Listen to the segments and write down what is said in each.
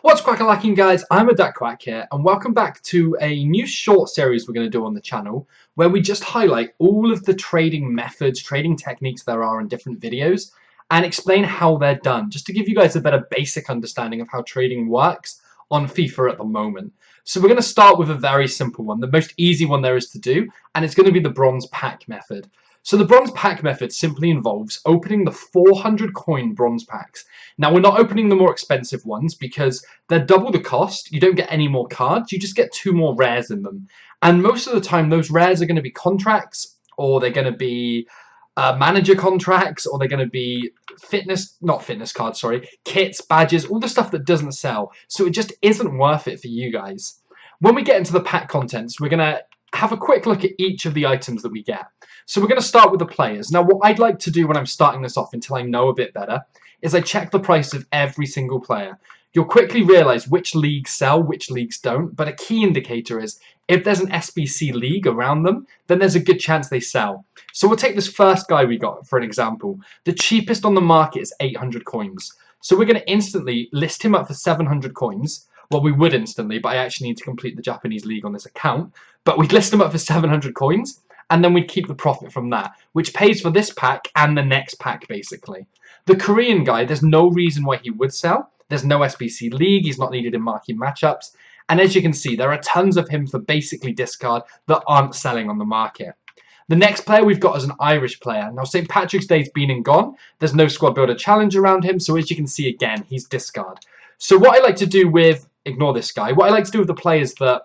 What's crackalacking, guys? I'm Quack here, and welcome back to a new short series we're going to do on the channel, where we just highlight all of the trading methods, trading techniques there are in different videos, and explain how they're done, just to give you guys a better basic understanding of how trading works on FIFA at the moment. So we're going to start with a very simple one, the most easy one there is to do, and it's going to be the bronze pack method. So the bronze pack method simply involves opening the 400 coin bronze packs. Now, we're not opening the more expensive ones because they're double the cost. You don't get any more cards. You just get 2 more rares in them. And most of the time, those rares are going to be contracts, or they're going to be manager contracts, or they're going to be kits, badges, all the stuff that doesn't sell. So it just isn't worth it for you guys. When we get into the pack contents, we're going to have a quick look at each of the items that we get. So we're going to start with the players. Now, what I'd like to do when I'm starting this off until I know a bit better is I check the price of every single player. You'll quickly realize which leagues sell, which leagues don't, but a key indicator is if there's an SBC league around them, then there's a good chance they sell. So we'll take this first guy we got for an example. The cheapest on the market is 800 coins. So we're going to instantly list him up for 700 coins. Well, we would instantly, but I actually need to complete the Japanese league on this account. But we'd list him up for 700 coins, and then we'd keep the profit from that, which pays for this pack and the next pack, basically. The Korean guy, there's no reason why he would sell. There's no SBC league. He's not needed in marquee matchups. And as you can see, there are tons of him for basically discard that aren't selling on the market. The next player we've got is an Irish player. Now, St. Patrick's Day's been and gone. There's no squad builder challenge around him. So as you can see, again, he's discard. So what I like to do with, ignore this guy, what I like to do with the players that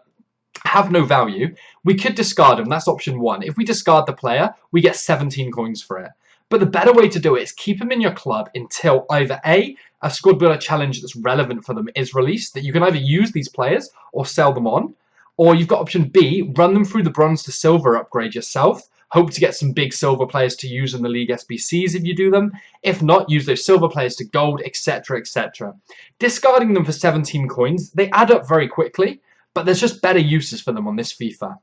have no value, we could discard them. That's option 1. If we discard the player, we get 17 coins for it. But the better way to do it is keep them in your club until either A, a squad builder challenge that's relevant for them is released, that you can either use these players or sell them on, or you've got option B, run them through the bronze to silver upgrade yourself, hope to get some big silver players to use in the league SBCs if you do them. If not, use those silver players to gold, etc, etc. Discarding them for 17 coins, they add up very quickly, but there's just better uses for them on this FIFA.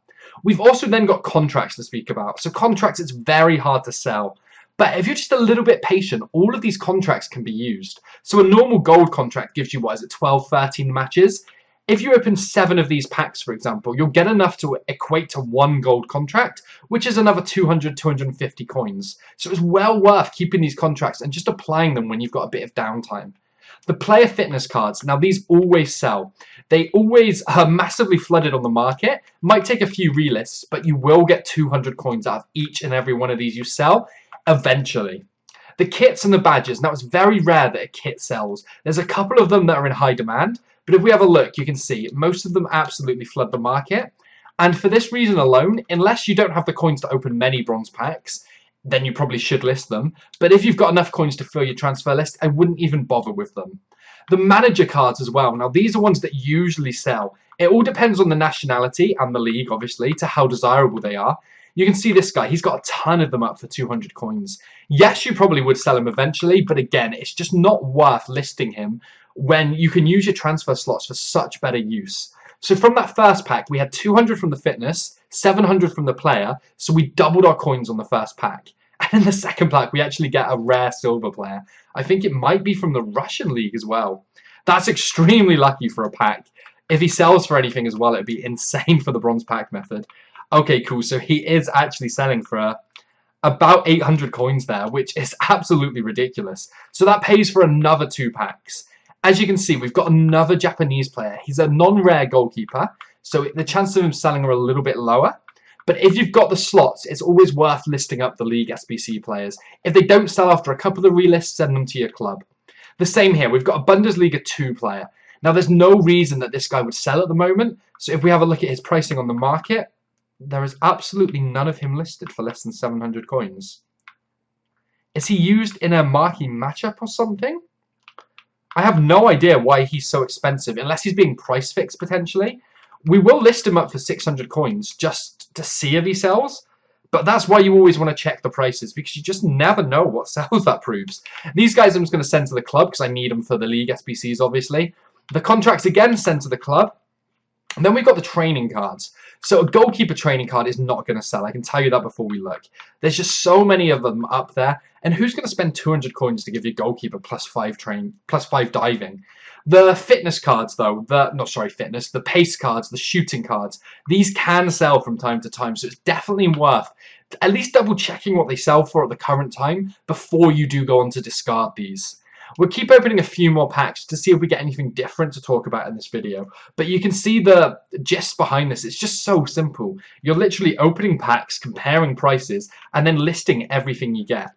We've also then got contracts to speak about. So contracts, it's very hard to sell. But if you're just a little bit patient, all of these contracts can be used. So a normal gold contract gives you, 12, 13 matches. If you open 7 of these packs, for example, you'll get enough to equate to 1 gold contract, which is another 200, 250 coins. So it's well worth keeping these contracts and just applying them when you've got a bit of downtime. The player fitness cards, now these always sell. They always are massively flooded on the market. Might take a few relists, but you will get 200 coins out of each and every one of these you sell eventually. The kits and the badges, now it's very rare that a kit sells. There's a couple of them that are in high demand, but if we have a look, you can see most of them absolutely flood the market. And for this reason alone, unless you don't have the coins to open many bronze packs, then you probably should list them. But if you've got enough coins to fill your transfer list, I wouldn't even bother with them. The manager cards as well. Now, these are ones that usually sell. It all depends on the nationality and the league, obviously, to how desirable they are. You can see this guy. He's got a ton of them up for 200 coins. Yes, you probably would sell him eventually, but again, it's just not worth listing him when you can use your transfer slots for such better use. So from that first pack, we had 200 from the fitness, 700 from the player, so we doubled our coins on the first pack. And in the second pack, we actually get a rare silver player. I think it might be from the Russian league as well. That's extremely lucky for a pack. If he sells for anything as well, it'd be insane for the bronze pack method. Okay, cool. So he is actually selling for about 800 coins there, which is absolutely ridiculous. So that pays for another 2 packs. As you can see, we've got another Japanese player. He's a non-rare goalkeeper, so the chances of him selling are a little bit lower. But if you've got the slots, it's always worth listing up the league SBC players. If they don't sell after a couple of the relists, send them to your club. The same here. We've got a Bundesliga 2 player. Now, there's no reason that this guy would sell at the moment. So if we have a look at his pricing on the market, there is absolutely none of him listed for less than 700 coins. Is he used in a marquee matchup or something? I have no idea why he's so expensive, unless he's being price fixed potentially. We will list him up for 600 coins just to see if he sells. But that's why you always want to check the prices, because you just never know what sells that proves. These guys I'm just going to send to the club because I need them for the league SBCs, obviously. The contracts again sent to the club. And then we've got the training cards. So a goalkeeper training card is not going to sell. I can tell you that before we look. There's just so many of them up there. And who's going to spend 200 coins to give you goalkeeper plus 5 diving? The fitness cards, though, the pace cards, the shooting cards, these can sell from time to time. So it's definitely worth at least double checking what they sell for at the current time before you do go on to discard these. We'll keep opening a few more packs to see if we get anything different to talk about in this video. But you can see the gist behind this. It's just so simple. You're literally opening packs, comparing prices, and then listing everything you get.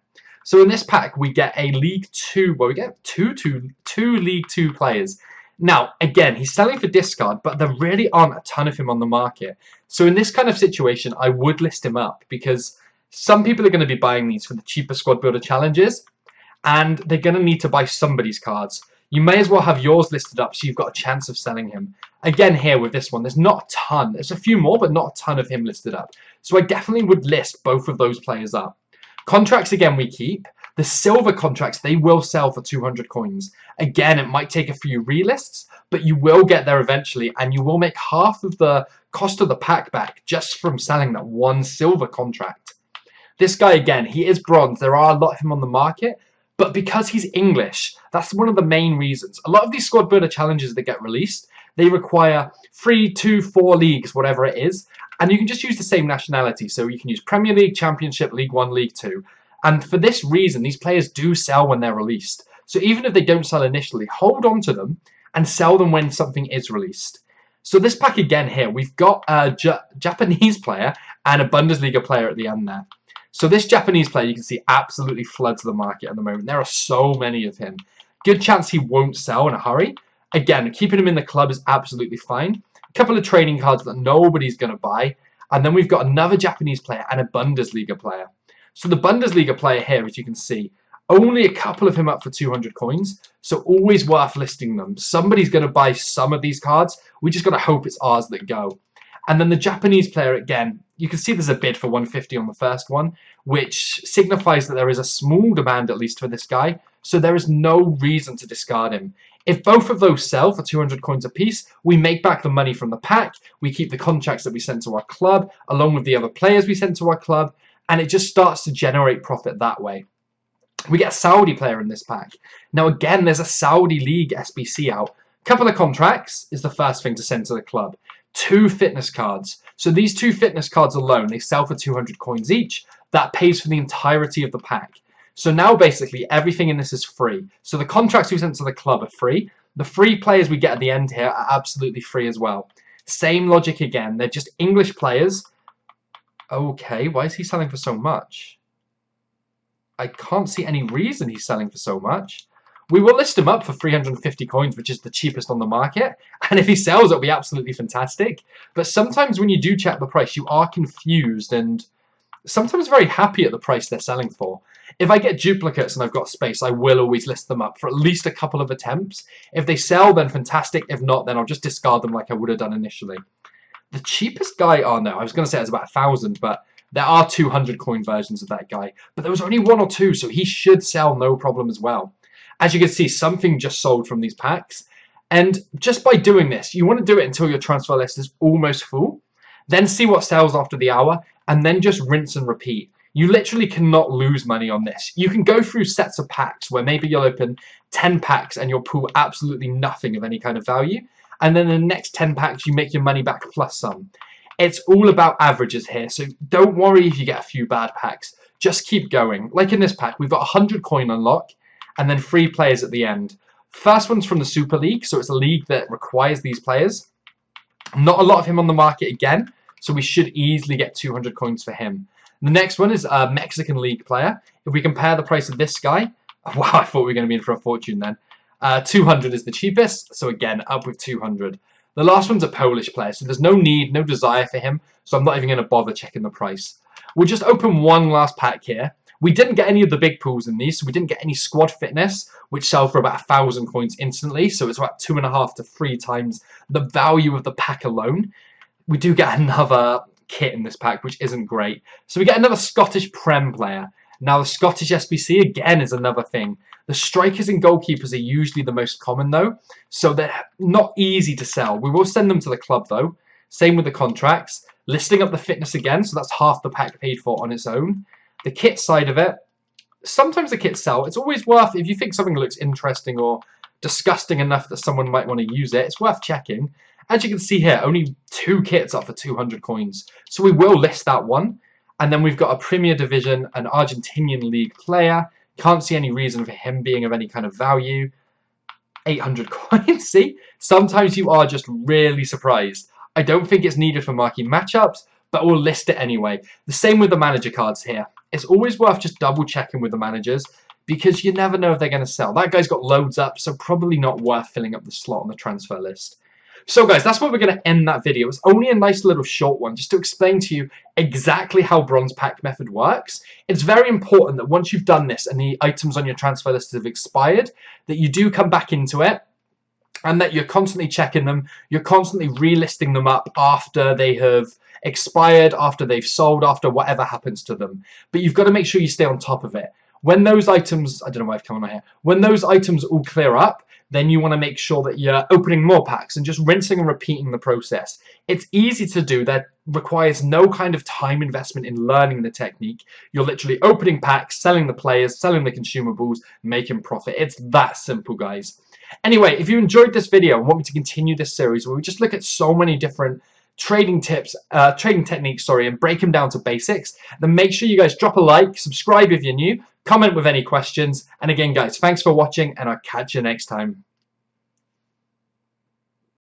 So in this pack, we get a League 2, well, we get two League 2 players. Now, again, he's selling for discard, but there really aren't a ton of him on the market. So in this kind of situation, I would list him up because some people are going to be buying these for the cheaper squad builder challenges, and they're going to need to buy somebody's cards. You may as well have yours listed up so you've got a chance of selling him. Again, here with this one, there's not a ton. There's a few more, but not a ton of him listed up. So I definitely would list both of those players up. Contracts, again, we keep. The silver contracts, they will sell for 200 coins. Again, it might take a few relists, but you will get there eventually, and you will make half of the cost of the pack back just from selling that one silver contract. This guy, again, he is bronze. There are a lot of him on the market, but because he's English, that's one of the main reasons. A lot of these squad builder challenges that get released, they require 3, 2, 4 leagues, whatever it is, and you can just use the same nationality. So you can use Premier League, Championship, League 1, League 2. And for this reason, these players do sell when they're released. So even if they don't sell initially, hold on to them and sell them when something is released. So this pack again here, we've got a Japanese player and a Bundesliga player at the end there. So this Japanese player, you can see, absolutely floods the market at the moment. There are so many of him. Good chance he won't sell in a hurry. Again, keeping him in the club is absolutely fine. A couple of trading cards that nobody's going to buy. And then we've got another Japanese player and a Bundesliga player. So the Bundesliga player here, as you can see, only a couple of him up for 200 coins. So always worth listing them. Somebody's going to buy some of these cards. We just got to hope it's ours that go. And then the Japanese player, again, you can see there's a bid for 150 on the first one, which signifies that there is a small demand, at least for this guy, so there is no reason to discard him. If both of those sell for 200 coins apiece, we make back the money from the pack, we keep the contracts that we sent to our club, along with the other players we sent to our club, and it just starts to generate profit that way. We get a Saudi player in this pack. Now again, there's a Saudi League SBC out. Couple of contracts is the first thing to send to the club. 2 fitness cards. So these 2 fitness cards alone, they sell for 200 coins each. That pays for the entirety of the pack. So now basically everything in this is free. So the contracts we sent to the club are free. The free players we get at the end here are absolutely free as well. Same logic again. They're just English players. Okay, why is he selling for so much? I can't see any reason he's selling for so much. We will list him up for 350 coins, which is the cheapest on the market. And if he sells, it'll be absolutely fantastic. But sometimes when you do check the price, you are confused and sometimes very happy at the price they're selling for. If I get duplicates and I've got space, I will always list them up for at least a couple of attempts. If they sell, then fantastic. If not, then I'll just discard them like I would have done initially. The cheapest guy, oh no, I was going to say it's about 1,000, but there are 200 coin versions of that guy. But there was only 1 or 2, so he should sell no problem as well. As you can see, something just sold from these packs. And just by doing this, you want to do it until your transfer list is almost full. Then see what sells after the hour, and then just rinse and repeat. You literally cannot lose money on this. You can go through sets of packs where maybe you'll open 10 packs and you'll pull absolutely nothing of any kind of value. And then in the next 10 packs, you make your money back plus some. It's all about averages here, so don't worry if you get a few bad packs. Just keep going. Like in this pack, we've got 100 coin unlock, and then 3 players at the end. First one's from the Super League, so it's a league that requires these players. Not a lot of him on the market again, so we should easily get 200 coins for him. The next one is a Mexican League player. If we compare the price of this guy, wow, I thought we were going to be in for a fortune then. 200 is the cheapest, so again, up with 200. The last one's a Polish player, so there's no need, no desire for him, so I'm not even going to bother checking the price. We'll just open one last pack here. We didn't get any of the big pools in these, so we didn't get any squad fitness, which sell for about 1,000 coins instantly, so it's about 2.5 to 3 times the value of the pack alone. We do get another kit in this pack, which isn't great. So we get another Scottish Prem player. Now the Scottish SBC again is another thing. The strikers and goalkeepers are usually the most common though, so they're not easy to sell. We will send them to the club though. Same with the contracts. Listing up the fitness again, so that's half the pack paid for on its own. The kit side of it, sometimes the kits sell. It's always worth, if you think something looks interesting or disgusting enough that someone might want to use it, it's worth checking. As you can see here, only 2 kits up for 200 coins. So we will list that one. And then we've got a Premier Division, an Argentinian League player. Can't see any reason for him being of any kind of value. 800 coins, see? Sometimes you are just really surprised. I don't think it's needed for marquee matchups, but we'll list it anyway. The same with the manager cards here. It's always worth just double checking with the managers because you never know if they're going to sell. That guy's got loads up, so probably not worth filling up the slot on the transfer list. So guys, that's where we're going to end that video. It's only a nice little short one just to explain to you exactly how bronze pack method works. It's very important that once you've done this and the items on your transfer list have expired, that you do come back into it and that you're constantly checking them. You're constantly relisting them up after they have expired, after they've sold, after whatever happens to them. But you've got to make sure you stay on top of it. When those items, I don't know why I've come on my hair, when those items all clear up, then you want to make sure that you're opening more packs and just rinsing and repeating the process. It's easy to do. That requires no kind of time investment in learning the technique. You're literally opening packs, selling the players, selling the consumables, making profit. It's that simple, guys. Anyway, if you enjoyed this video and want me to continue this series where we just look at so many different trading tips, trading techniques, and break them down to basics, then make sure you guys drop a like, subscribe if you're new, comment with any questions, and again guys, thanks for watching and I'll catch you next time.